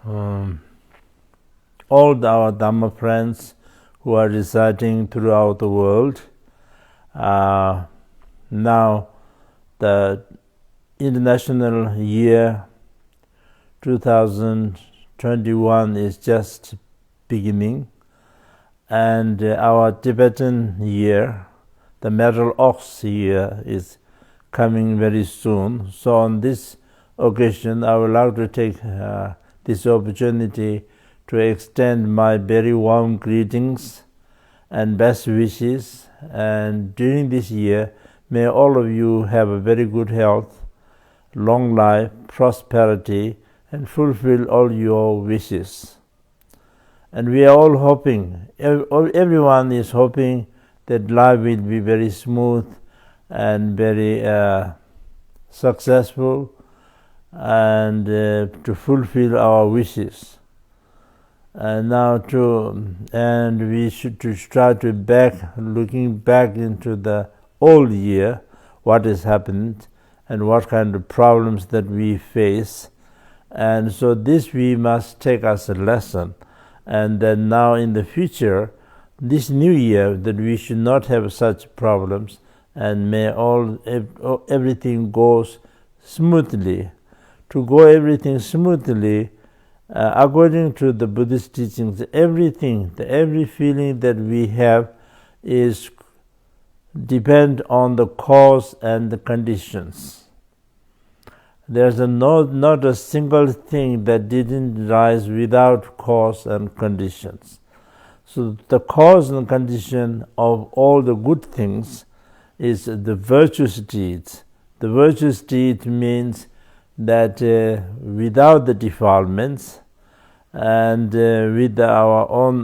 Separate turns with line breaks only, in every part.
all our Dhamma friends who are residing throughout the world. Now the International Year 2021 is just beginning, and our Tibetan year, the Metal Ox year, is coming very soon. So on this occasion, I would like to take this opportunity to extend my very warm greetings and best wishes. And during this year, may all of you have a very good health, long life, prosperity, and fulfill all your wishes. And we are all hoping, everyone is hoping that life will be very smooth and very successful, and to fulfill our wishes. And we should try to looking back into the old year, what has happened and what kind of problems that we face. And so this we must take as a lesson. And then now in the future, this new year, that we should not have such problems, and may everything goes smoothly. To go everything smoothly, according to the Buddhist teachings, every feeling that we have is depend on the cause and the conditions. There's not a single thing that didn't rise without cause and conditions. So the cause and condition of all the good things is the virtuous deeds. The virtuous deed means that without the defilements, and with our own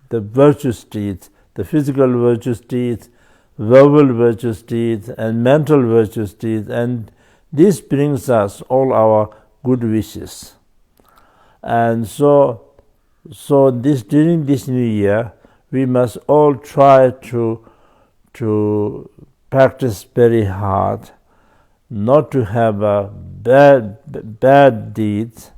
the virtuous deeds, the physical virtuous deeds, verbal virtuous deeds, and mental virtuous deeds, and this brings us all our good wishes. And so during this new year, we must all try to practice very hard, not to have bad deeds,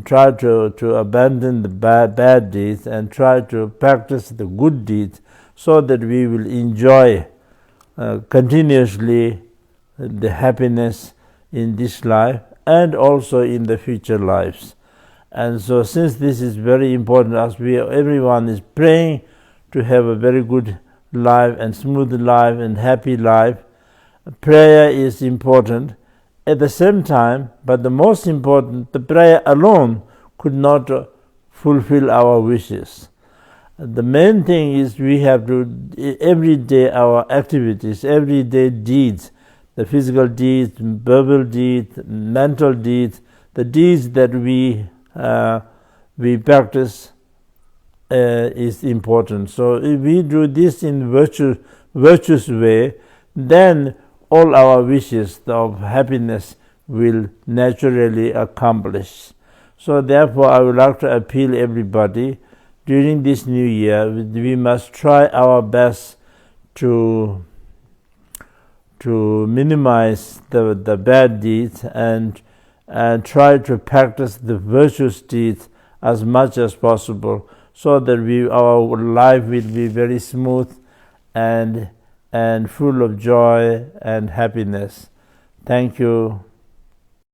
try to abandon the bad deeds, and try to practice the good deeds, so that we will enjoy continuously the happiness in this life and also in the future lives. And so since this is very important, as everyone is praying to have a very good life and smooth life and happy life, prayer is important. At the same time, but the most important, the prayer alone could not fulfill our wishes. The main thing is we have to, every day our activities, everyday deeds, the physical deeds, verbal deeds, mental deeds, the deeds that we practice is important. So if we do this in virtuous way, then all our wishes of happiness will naturally accomplish. So therefore, I would like to appeal everybody, during this new year, we must try our best to minimize the bad deeds and try to practice the virtuous deeds as much as possible, so that our life will be very smooth and full of joy and happiness. Thank you.